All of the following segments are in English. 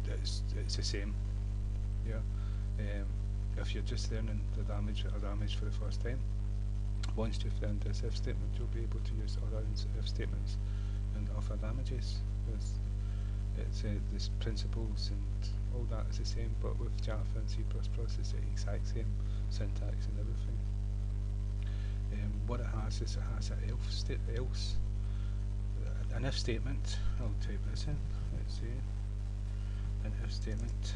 it's the same. Yeah. If you're just learning the damage for the first time, once you've learned this if statement, you'll be able to use other if statements and offer damages. There's principles and all that is the same, but with Java and C++, it's the exact same syntax and everything. What it has is it has an else, an if statement. I'll type this in. Let's see. An if statement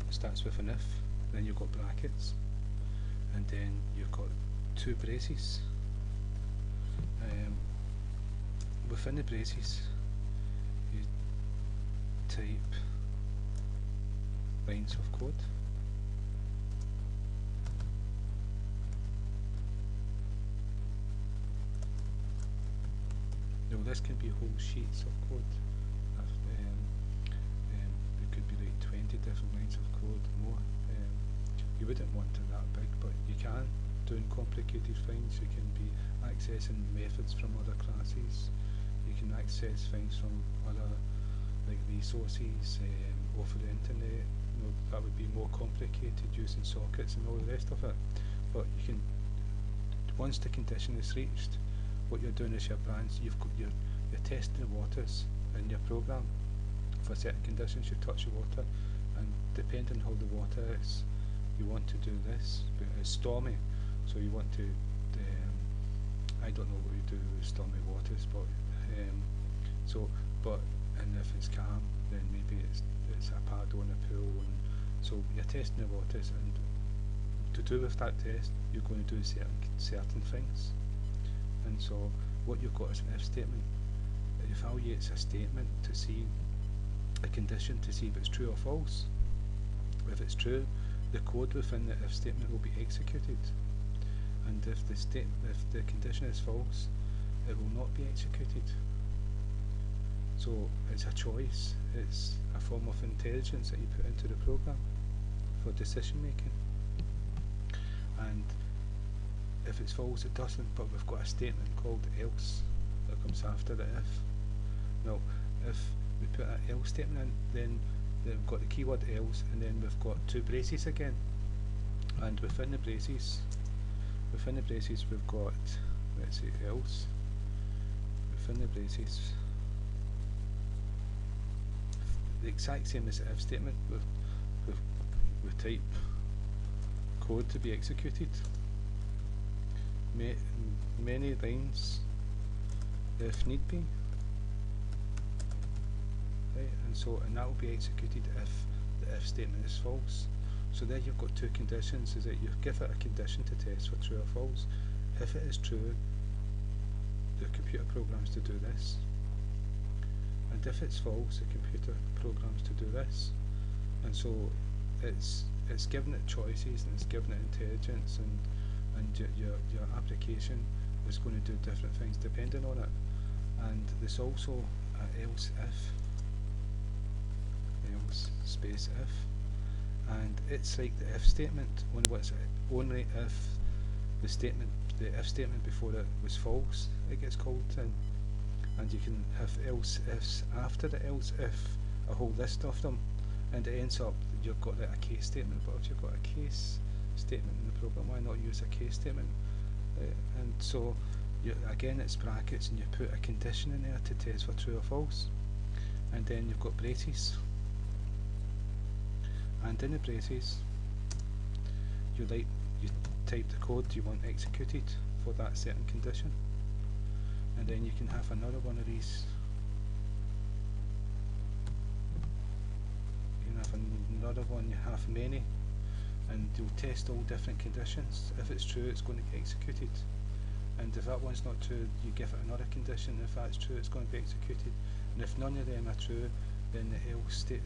starts with an if, then you've got brackets, and then you've got two braces. Within the braces, you type lines of code. Now this can be whole sheets of code. It could be like 20 different lines of code, more. You wouldn't want it that big, but you can. Doing complicated things, you can be accessing methods from other classes. You can access things from other like resources over the internet. That would be more complicated using sockets and all the rest of it. But you can, once the condition is reached, what you're doing is you're testing the waters in your program. For certain conditions you touch the water, and depending on how the water is, you want to do this. But it's stormy, so you want to I don't know what you do with stormy waters, but and if it's calm, then maybe it's a paddle in a pool, and so you're testing the waters, and to do with that test you're going to do certain things. And so what you've got is an if statement. It evaluates a statement to see a condition, to see if it's true or false. If it's true, the code within the if statement will be executed, and if the condition is false, it will not be executed. So it's a choice, it's a form of intelligence that you put into the program for decision making. And if it's false, it doesn't, but we've got a statement called else that comes after the if. Now, if we put an else statement in, then we've got the keyword else, and then we've got two braces again. And within the braces we've got, let's say, else. Within the braces, the exact same as the if statement, we type code to be executed. Many lines if need be, right? And that will be executed if the if statement is false. So there you've got two conditions, is that you give it a condition to test for true or false. If it is true, the computer programs to do this, and if it's false, the computer programs to do this. And so it's giving it choices, and it's giving it intelligence, and your application is going to do different things depending on it. And there's also else space if, and it's like the if statement, only if the if statement before it was false, it gets called in. And you can have else ifs after the else if, a whole list of them, and it ends up you've got like a case statement. But if you've got a case statement in the program, why not use a case statement? And so again, it's brackets, and you put a condition in there to test for true or false, and then you've got braces, and in the braces you type the code you want executed for that certain condition, and then you can have another one of these. You can have another one, you have many, and you'll test all different conditions. If it's true, it's going to get executed, and if that one's not true, you give it another condition. If that's true, it's going to be executed, and if none of them are true, then the else state,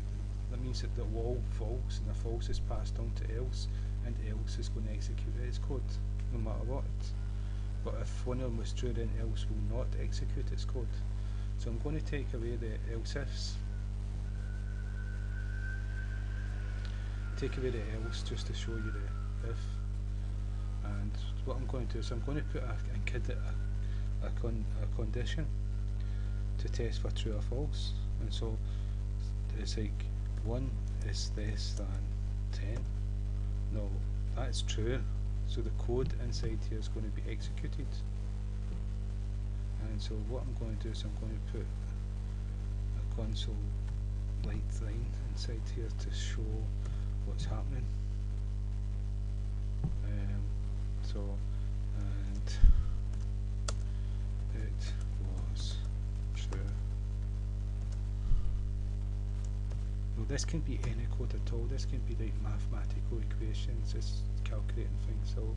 that means that they're all false, and the false is passed on to else, and else is going to execute its code no matter what. But if one of them was true, then else will not execute its code. So I'm going to take away the else ifs, take away the else just to show you the if. And what I'm going to do is I'm going to put a condition to test for true or false. And so it's like 1 is less than 10. No, that's true. So the code inside here is going to be executed. And so what I'm going to do is I'm going to put a console light line inside here to show what's happening. And it was true. Well, this can be any code at all. This can be like mathematical equations, just calculating things. So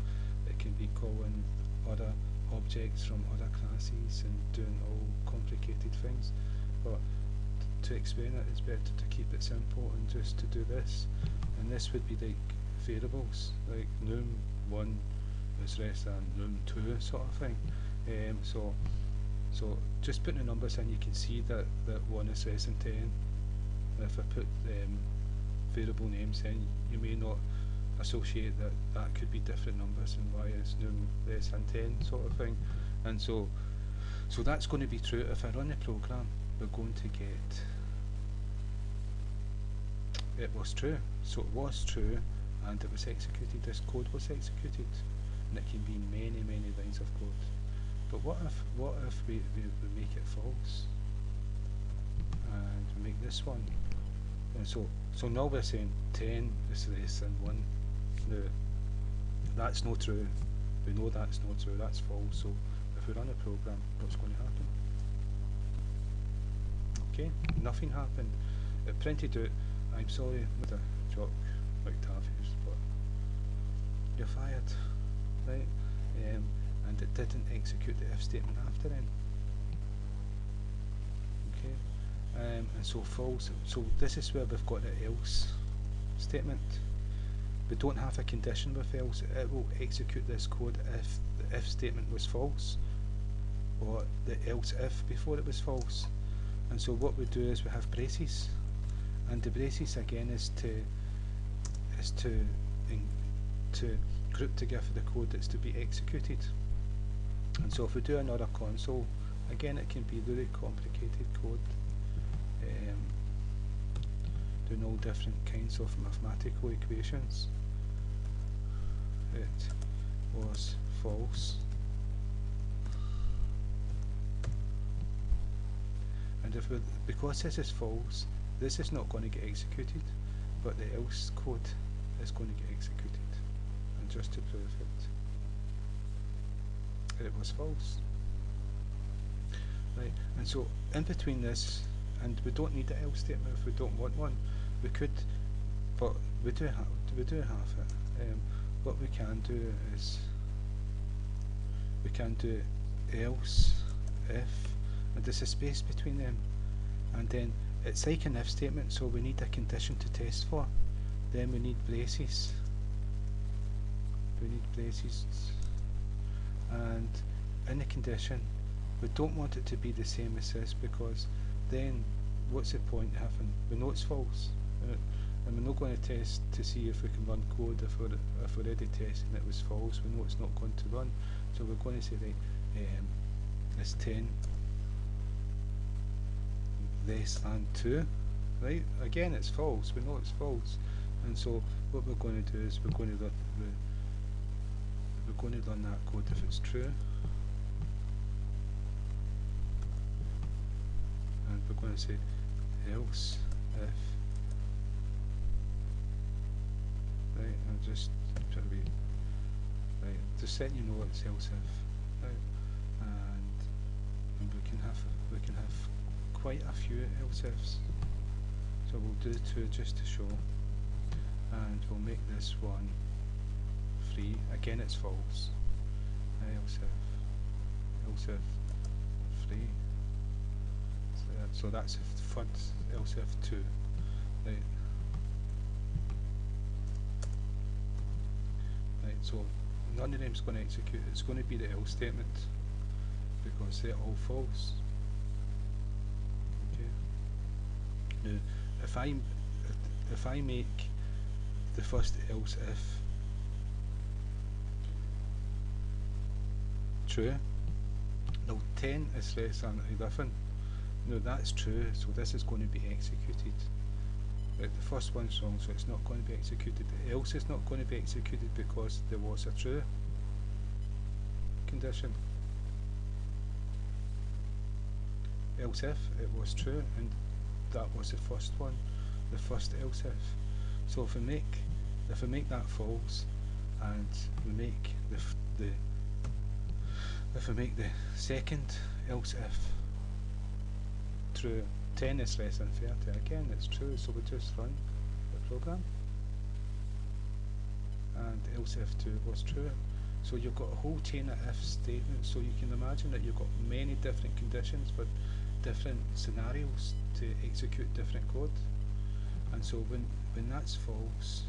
it can be calling other objects from other classes and doing all complicated things. But to explain it, it's better to keep it simple and just to do this. And this would be like variables, like num1 is less than num2 sort of thing. So just putting the numbers in, you can see that 1 is less than 10. If I put variable names in, you may not associate that could be different numbers and y is num less than 10 sort of thing. And so that's going to be true. If I run the program, we're going to get it was true. So it was true and it was executed. This code was executed, and it can be many lines of code. But what if we make it false and we make this one? And so now we're saying 10 is less than 1. Now that's not true. We know that's not true. That's false. So if we run a program, what's going to happen? Okay, nothing happened. It printed out, I'm sorry, Mr. Jock McTavish, but you're fired, right? And it didn't execute the if statement after then. Okay, and so false. So this is where we've got the else statement. We don't have a condition with else. It will execute this code if the if statement was false, or the else if before it was false. And so what we do is we have braces, and the braces again is to group together the code that's to be executed. And so if we do another console, again it can be really complicated code, doing all different kinds of mathematical equations. It was false. And because this is false, this is not going to get executed, but the else code is going to get executed. And just to prove it was false. Right, and so in between this, and we don't need an else statement if we don't want one. We could, but we do have it. What we can do is we can do else if, and there's a space between them, and then it's like an if statement, so we need a condition to test for. Then we need braces. And in the condition, we don't want it to be the same as this, because then what's the point of having, we know it's false, and we're not going to test to see if we can run code if we're already testing it was false. We know it's not going to run, so we're going to say, right, is 10 less than 2, right? Again, it's false. We know it's false, and so what we're going to do is we're going to run that code if it's true, and we're going to say else if, right? I'm just trying to be right, just letting you know it's else if, right? And we can have quite a few else ifs, so we'll do 2 just to show, and we'll make this one free. Again, it's false. Else if free. So that's if first, else if 2, right? Right. So none of them's going to execute. It's going to be the else statement because they're all false. Okay. Now, if I make the first else if true, now 10 is less than 11. Now that's true, so this is going to be executed. the first one's wrong, so it's not going to be executed. Else is not going to be executed because there was a true condition. Else if it was true, and that was the first one, the first else if. So if we make that false, and we make if we make the second else if true, 10 is less than 30, again it's true, so we just run the program, and else if 2 was true. So you've got a whole chain of if statements, so you can imagine that you've got many different conditions for different scenarios to execute different code. And so when that's false,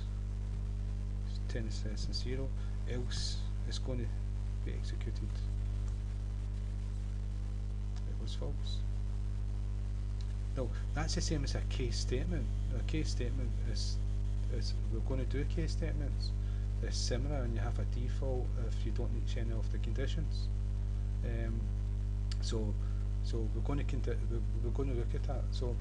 10 is less than 0, else is going to be executed. It was false. Now that's the same as a case statement. A case statement is we're going to do case statements. It's similar, and you have a default if you don't reach any of the conditions. So we're going to look at that. So